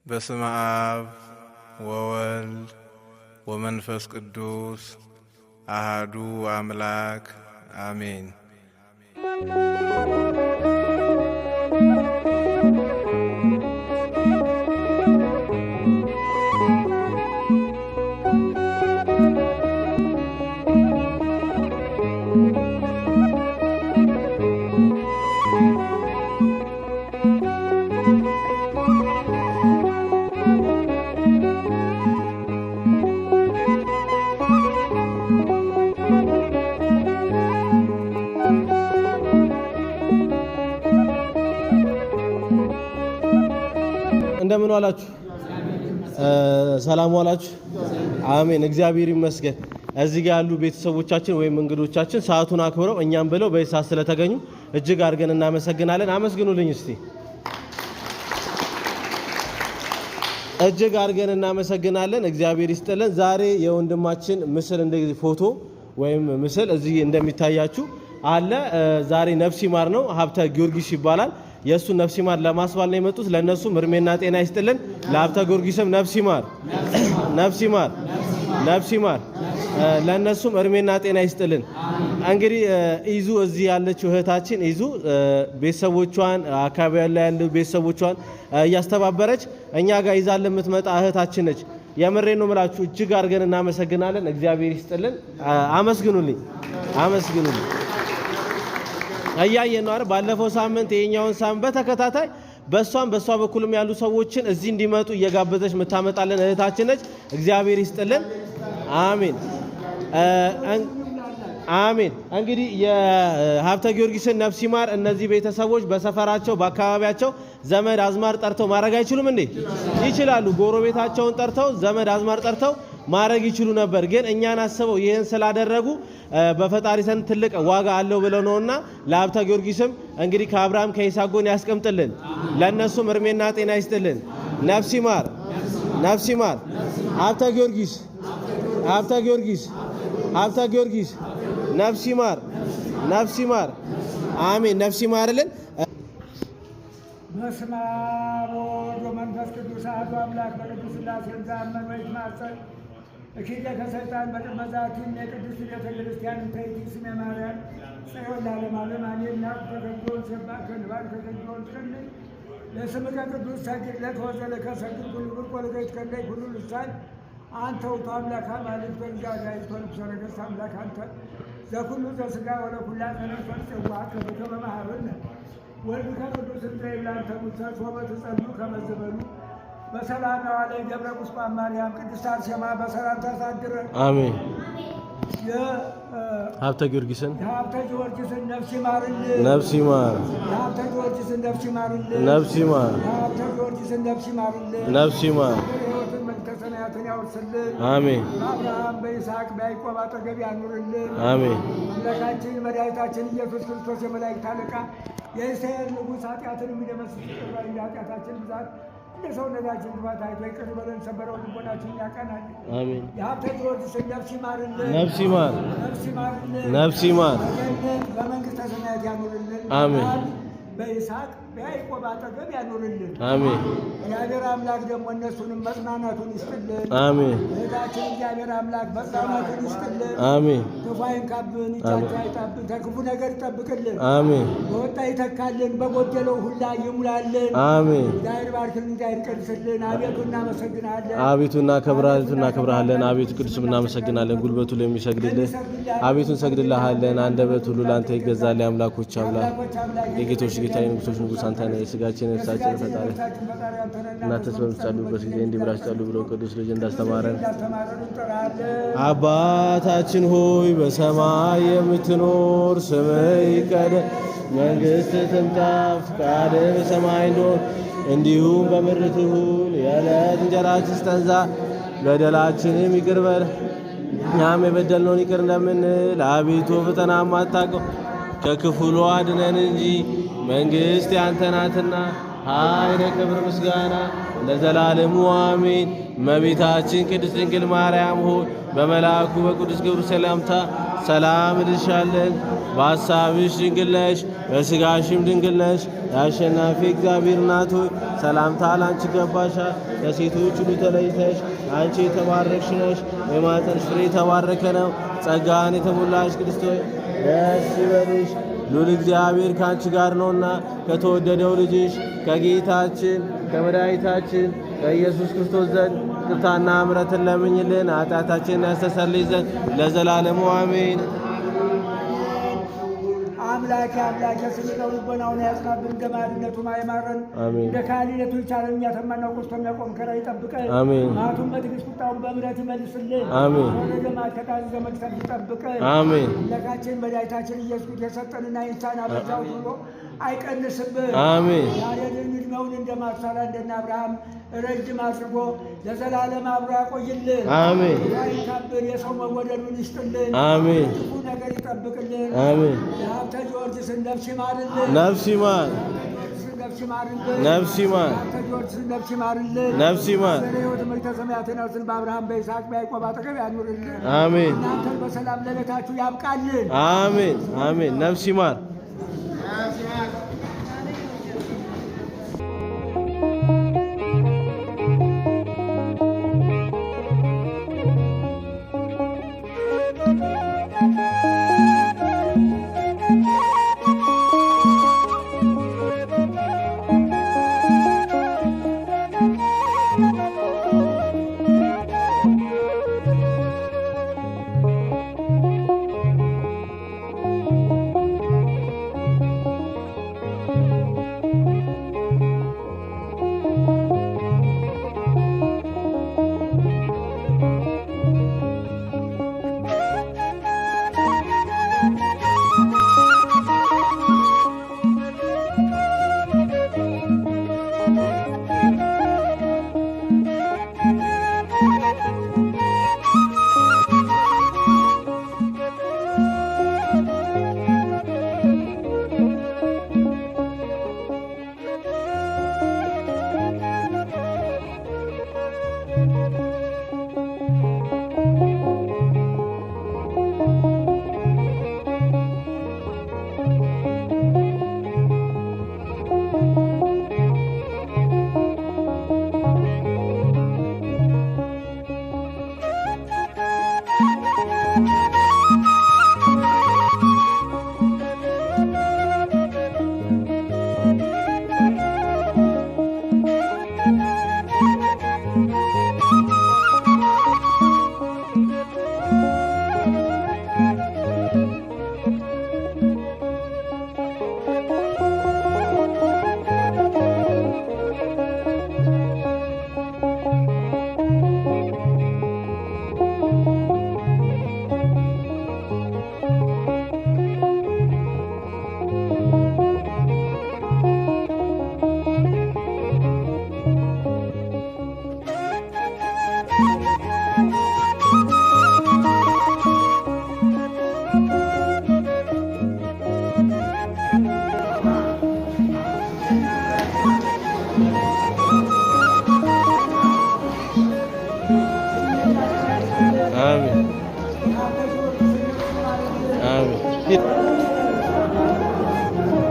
በስመ አብ ወወልድ ወመንፈስ ቅዱስ አሃዱ አምላክ አሜን። እንደምን ዋላችሁ? ሰላም ዋላችሁ? አሜን። እግዚአብሔር ይመስገን። እዚህ ጋር ያሉ ቤተሰቦቻችን ወይም እንግዶቻችን ሰዓቱን አክብረው እኛም ብለው በሰዓት ስለተገኙ እጅግ አድርገን እናመሰግናለን። አመስግኑልኝ እስቲ። እጅግ አድርገን እናመሰግናለን። እግዚአብሔር ይስጥልን። ዛሬ የወንድማችን ምስል እንደዚህ ፎቶ ወይም ምስል እዚህ እንደሚታያችሁ አለ። ዛሬ ነፍስ ይማር ነው። ሀብተ ጊዮርጊስ ይባላል። የሱ ነፍስ ይማር ለማስባል ነው የመጡት። ለነሱ እድሜና ጤና ይስጥልን። ለሀብተ ጊዮርጊስም ነፍስ ይማር ነፍስ ይማር ነፍስ ይማር። ለነሱም እድሜና ጤና ይስጥልን። እንግዲህ ኢዙ እዚህ ያለችው እህታችን ኢዙ ቤተሰቦቿን አካባቢ ያሉ ቤተሰቦቿን እያስተባበረች እኛ ጋር ይዛልን የምትመጣ እህታችን ነች። የምሬን ነው የምላችሁ። እጅግ አድርገን እናመሰግናለን። እግዚአብሔር ይስጥልን። አመስግኑልኝ አመስግኑልኝ። እያየን ነው አይደል? ባለፈው ሳምንት የኛውን ሳምንት በተከታታይ በሷ በኩልም ያሉ ሰዎችን እዚህ እንዲመጡ እየጋበዘች የምታመጣለን እህታችን ነች። እግዚአብሔር ይስጥልን። አሜን አሜን። እንግዲህ የሀብተ ጊዮርጊስን ነፍስ ይማር እነዚህ ቤተሰቦች በሰፈራቸው በአካባቢያቸው ዘመድ አዝማር ጠርተው ማድረግ አይችሉም እንዴ? ይችላሉ። ጎረቤታቸውን ጠርተው ዘመድ አዝማር ጠርተው ማድረግ ይችሉ ነበር። ግን እኛን አስበው ይህን ስላደረጉ በፈጣሪ ዘንድ ትልቅ ዋጋ አለው ብለው ነውና ለሀብተ ጊዮርጊስም እንግዲህ ከአብርሃም ከይስሐቅ ጎን ያስቀምጥልን። ለነሱም እድሜና ጤና ይስጥልን። ነፍስ ይማር ነፍስ ይማር። ሀብተ ጊዮርጊስ ሀብተ ጊዮርጊስ ሀብተ ጊዮርጊስ ነፍስ ይማር ነፍስ ይማር። አሜን። ነፍስ ይማርልን። በስመ አብ ወወልድ ወመንፈስ ቅዱስ አሐዱ አምላክ በቅዱስ ሥላሴ ዘአምነን ወይትማጸን እኪለ ከሰይጣን በቅድመ ዛቲም የቅድስት ቤተ ክርስቲያን እንተይቲ ስመ ማርያም ጽዮን ለዓለመ ዓለም አሜን። ናት ተገዶን ሰባከ ንባል ከገዶን ትከልል ለስምከ ቅዱስ ሰግድ ለከ ወዘለከ ሰግድ ኩሉ ብርቅ ወለገይት ከለይ ኩሉ ልሳን አንተ ውእቱ አምላክ አማልክት በእግዚአብሔር ተንሥእ ነገሥት አምላክ አንተ ዘኩሉ ዘሥጋ ወለኩላ ተነፈስ ጽዋዕከ በከመ መሃርነ ወልድ ከቅዱስ እንዘይብላን ተሙሰት ወበትጸልዩ ከመዘበሉ በሰላም ዋለ ገብረ ቁስቋም ማርያም ቅድስት አርሴማ በሰላም ታሳድረን። አሜን። ሀብተ ጊዮርጊስን ነፍስ ይማርልን። ነፍስ ይማር። የሀብተ ጊዮርጊስን ነፍስ ይማርልን። ነፍስ ይማር። የሀብተ ጊዮርጊስን ነፍስ ይማርልን። ነፍስ ይማር። ሕይወትን መንግሥተ ሰማያትን ያውርስልን። አሜን። በአብርሃም በይስሐቅ በያዕቆብ አጠገብ ያኑርልን። አሜን። አምላካችን መድኃኒታችን ኢየሱስ ክርስቶስ የመላእክት አለቃ የእስራኤል ንጉሥ ኃጢአትን የሚደመስስ ይቅር እንደ ኃጢአታችን ብዛት እንደ ሰውነታችን ክፋት አይቶ ይቅር በለን። ሰበረውን ልቦናችንን ያቀናል። አሜን። የሀብተ ጊዮርጊስን ነፍስ ይማርልን። ነፍስ ይማር ነፍስ ይማርልን። ነፍስ ይማር። በገነት በመንግሥተ ሰማያት ያኑርልን። አሜን። በይስሐቅ በያዕቆብ አጠገብ ያኑርልን። አሜን። እግዚአብሔር አምላክ ደግሞ እነሱንም መጽናናቱን ይስጥልን። አሜን። እህታችን እግዚአብሔር አምላክ መጽናናቱን ይስጥልን። አሜን። ክፉ አይንካብን፣ እጃቸው አይጣብን፣ ከክፉ ነገር ይጠብቅልን። አሜን። በወጣ ይተካልን፣ በጎደለው ሁላ ይሙላልን። አሜን። እግዚአብሔር ባርክልን፣ እግዚአብሔር ቀድስልን። አቤቱ እናመሰግናለን። አቤቱ እናከብርሃለን። አቤቱ ቅዱስም እናመሰግናለን። ጉልበቱ ለሚሰግድልህ አቤቱ እንሰግድልሃለን። አንደበት ሁሉ ለአንተ ይገዛል። የአምላኮች አምላክ የጌቶች ጌታ የንጉሶች ንጉሥ አንተ ነህ። የሥጋችን ነፍሳችን ፈጣሪ እናንተስ በምትጸልዩበት ጊዜ እንዲህ ብላችሁ ጸልዩ ብሎ ቅዱስ ልጅ እንዳስተማረን አባታችን ሆይ በሰማይ የምትኖር ስምህ ይቀደስ፣ መንግሥትህ ትምጣ፣ ፈቃድህ በሰማይ እንደሆነ እንዲሁም በምድር ትሁን። የዕለት እንጀራችንን ስጠን ዛሬ፣ በደላችንን ይቅር በለን እኛም የበደልነውን ይቅር እንደምንል፣ አቤቱ ፈተናም አታግባን ከክፉ አድነን እንጂ መንግሥት ያንተ ናትና ኃይል፣ ክብር፣ ምስጋና ለዘላለሙ አሜን። እመቤታችን ቅድስት ድንግል ማርያም ሆይ በመልአኩ በቅዱስ ገብርኤል ሰላምታ ሰላም እልሻለን። በሐሳብሽ ድንግል ነሽ፣ በሥጋሽም ድንግል ነሽ። የአሸናፊ እግዚአብሔር እናት ሆይ ሰላምታ ላንቺ ይገባሻል። ከሴቶች ሁሉ ተለይተሽ አንቺ የተባረክሽ ነሽ፣ የማኅፀንሽ ፍሬ የተባረከ ነው። ጸጋን የተሞላሽ ቅድስት ሆይ ደስ ይበልሽ፣ ሉል እግዚአብሔር ከአንቺ ጋር ነውና ከተወደደው ልጅሽ ከጌታችን ከመድኃኒታችን ከኢየሱስ ክርስቶስ ዘንድ ይቅርታና ምሕረትን ለምኝልን ኃጢአታችንን ያስተሰርይ ዘንድ ለዘላለሙ አሜን። አምላኬ ስሚለው ልቦናውን ያጽናብን፣ እንደ ማዕድነቱ ማይማረን እንደ ካህሊነቱ ይቻለን እኛ ተማናውቅ ውስጥ የሚያቆም ከራ ይጠብቀን። ማቱን በትዕግስት ቁጣውን በምሕረት ይመልስልን። ወደ ደማት ከታዘዘ መቅሰፍት ይጠብቀን። አምላካችን መድኃኒታችን ኢየሱስ የሰጠንና ይንሳን አበዛው ብሎ አይቀንስብን። ያሬድን ዕድሜውን እንደ ማቱሳላ እንደነ አብርሃም ረጅም አድርጎ ለዘላለም አብሮ ያቆይልን። ይካብር የሰው መወደዱን ይስጥልን። ክፉ ነገር ይጠብቅልን። የሀብተ ጊዮርጊስን ነፍስ ይማርልን። ነፍስ ይማር ነፍስ ይማር ነፍስ ይማርልን። ነፍስ ይማር ሕይወት መንግሥተ ሰማያትን ነፍስን በአብርሃም በይስሐቅ በያዕቆብ አጠገብ ያኑርልን። አሜን። እናንተን በሰላም ለቤታችሁ ያብቃልን። አሜን አሜን። ነፍስ ይማር።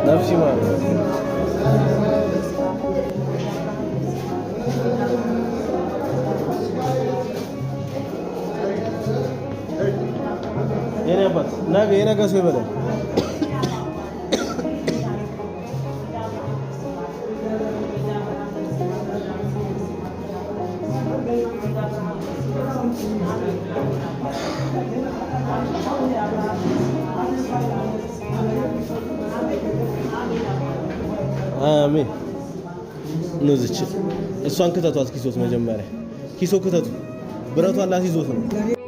ነፍስ ይማር። የኔ አባት የነገ ሰው ይበላል። አሜን። እነዚች እሷን ክተቷት ኪሶት መጀመሪያ ኪሶ ክተቱ ብረቷን ላስይዞት ነው።